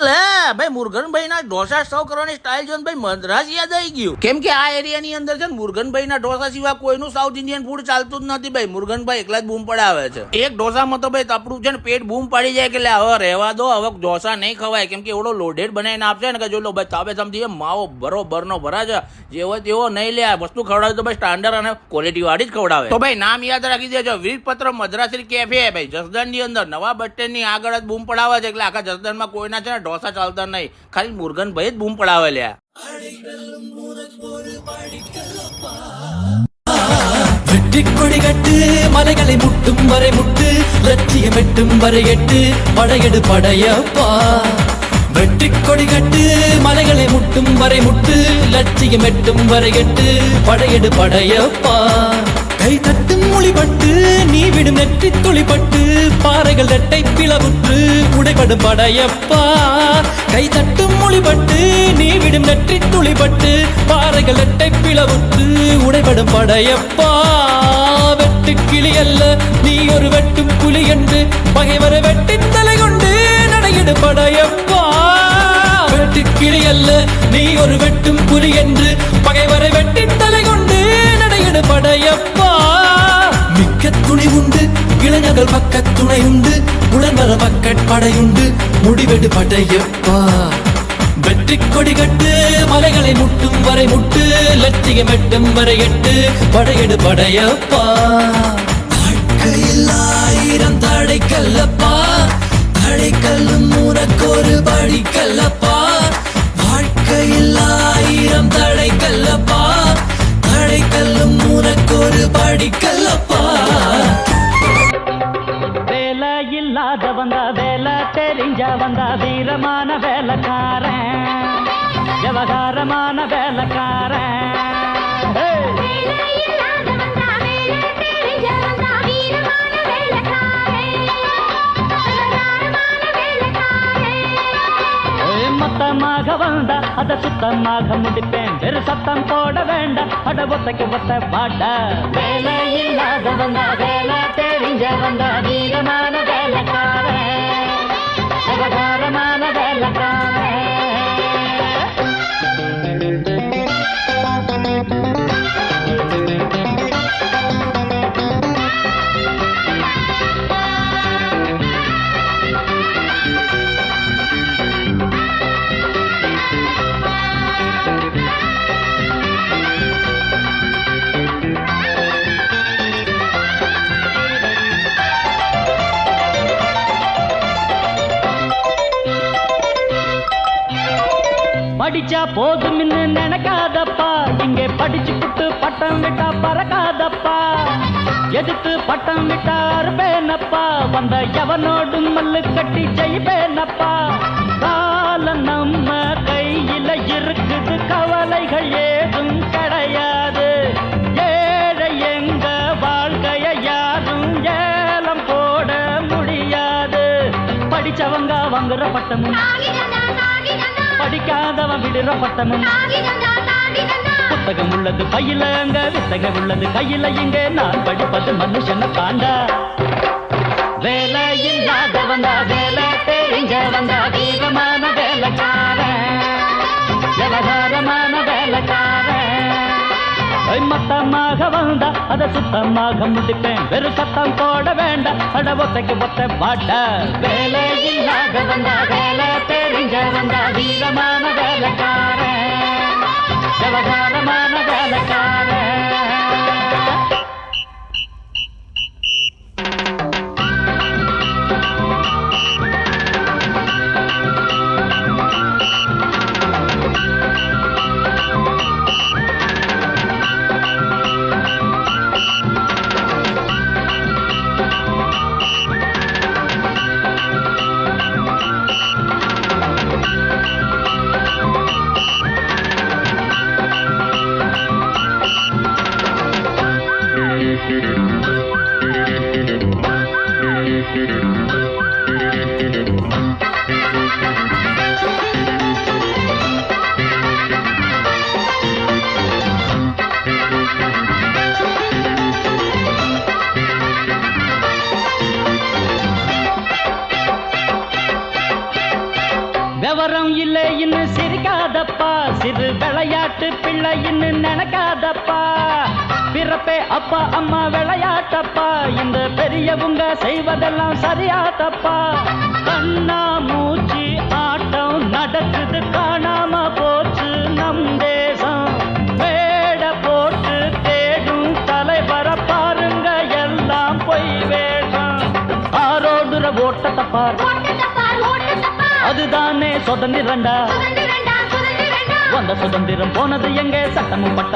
ભાઈ મુરગનભાઈ ના ઢોસા સર્વ કરવાની સ્ટાઇલ જોઈને ભાઈ મદ્રાસ યાદ આવી ગયું. કેમ કે આ એરિયાની અંદર છે ને મુરગનભાઈ ના ઢોસા સિવાય કોઈનું સાઉથ ઇન્ડિયન ફૂડ ચાલતું જ નથી. ભાઈ મુરગનભાઈ એકલા જ બૂમ પડાવે છે. એક ઢોસામાં તો ભાઈ તપડું છે ને પેટ બૂમ પડી જાય કે હવે રહેવા દો, હવે ઢોસા નહીં ખવાય. કેમ કે એવડો લોડેડ બનાવીને આપશે ને કે જો લો ભાઈ તાબે સમજી માવો બરોબર નો ભરા છે, જેવો તેવો નહીં લે. વસ્તુ ખવડાવે તો ભાઈ સ્ટાન્ડર્ડ અને ક્વોલિટી વાળી જ ખવડાવે. તો ભાઈ નામ યાદ રાખી દેજો, વીરપત્ર મદ્રાસી કેફે. ભાઈ જસદણ ની અંદર નવા બસ સ્ટેન્ડ ની આગળ જ બૂમ પડાવે છે. એટલે આખા જસદણ માં કોઈના છે ને ઢોસા ચાલતા નહીં, ખાલી મુરગનભાઈ જ બૂમ પડાવે લ્યા. வெட்டிக்கொடிகட்டு மலைகளை முட்டும் வரை முட்டு, லட்சியம் எட்டும் வரை எட்டு, படையெடு படையப்பா. வெட்டிக்கொடிகட்டு மலைகளை முட்டும் வரை முட்டு, லட்சியம் எட்டும் வரை எட்டு, படையெடு படையப்பா. கை தட்டும் மொழிபட்டு நீ விடும் நெற்றி துளிப்பட்டு, பாறைகள் எட்டை பிளவுற்று உடைபடும் படையப்பா. கை தட்டும் மொழிபட்டு நீ விடும் நெற்றி துளிப்பட்டு, பாறைகள் எட்டை பிளவுற்று உடைபடும் படையப்பா. வெட்டு கிளி அல்ல நீ ஒரு வெட்டும் புலி என்று, பகைவரை வெட்டி தலை கொண்டு நடையிடு படையப்பா. வெட்டு கிளி அல்ல நீ ஒரு வெட்டும் புலி என்று, பகைவரை வெட்டி தலை கொண்டு நடையிடு படையப்பா. மிக்க துணி உண்டு இளைஞர்கள் பக்க துணை உண்டு, உடன்வர பக்கட் படையுண்டு, முடிவெடு படையப்பா. வெற்றி கொடி கட்டு மலைகளை முட்டும் வரை முட்டு, லட்சியம் எட்டும் வரை எட்டு, படையெடு படையப்பா. வாழ்க்கையில் ஆயிரம் தடைக்கல்லப்பா, தடைக்கல்லும் உனக்கொரு படிக்கல்லப்பா. வாழ்க்கையில் ஆயிரம் தடைக்கல்லப்பா, தடைக்கல்லும் உனக்கொரு படிக்கல்லப்பா. வேலை இல்லாத வந்தா வேலை தெரிஞ்ச வந்தா வீரமான வேலைக்காரன், விவகாரமான வேலைக்காரன். மொத்தமாக வந்தா அத சுத்தமாக முடிப்பேன், வெறு சத்தம் போட வேண்டாம், அட ஒத்தைக்கு ஒத்த பாட்ட. வேலை இல்லாத வந்தா வேலை தெரிஞ்ச வந்தா வீரமான வேலைக்காரன், விவகாரமான வேலைக்காரன். படிச்சா போதும் நினைக்காதப்பா, இங்கே படிச்சு புட்டு பட்டம் விட்டா பறக்காதப்பா. எதிர்த்து பட்டம் விட்டா அறுப்பேனப்பா, வந்த எவனோடும் மல்லு கட்டி ஜெயிப்பேனப்பா. காலம் நம்ம கையில இருக்குது, கவலைகள் ஏதும் கிடையாது. ஏழை எங்க வாழ்க்கைய யாரும் ஏலம் போட முடியாது. படிச்சவங்க வாங்குற பட்டமும், படிக்காதவன் விடுற பட்டமும். புத்தகம் உள்ளது பையில அங்க, வித்தகம் உள்ளது கையில இங்க, நான் படிப்பது மனுஷனை தாண்டா. வேலை இல்லாத வந்தா வேலை தெரிஞ்ச வந்தா வீரமான வேலைக்காரன், விவகாரமான வேலைக்காரன். மொத்தமாக வந்தா அத சுத்தமாக முடிப்பேன், வெறு சத்தம் போட வேண்டாம், அட ஒத்தைக்கு ஒத்த பாட்ட. வேலை இல்லாத வந்தா வேலை தெரிஞ்ச வந்தா வீரமான வேலைக்காரன், விவகாரமான வேலைக்காரன். விவரம் இல்லை இன்னும் சிரிக்காதப்பா, சிறு விளையாட்டு பிள்ளை இன்னும் நினைக்காதப்பா. பிறப்பே அப்பா அம்மா விளையாட்டப்பா, இந்த பெரியவங்க செய்வதெல்லாம் சரியாதப்பா. கண்ணா மூச்சு ஆட்டம் நடக்குது, காணாம போச்சு நம் தேசம். வேட போட்டு தேடும் தலைவர பாருங்க, எல்லாம் பொய் வேஷம். ஆரோடுற ஓட்டத்தை பார், அதுதானே சுதந்திரண்டா. வந்த சுதந்திரம் போனது எங்க, சட்டமும் பட்ட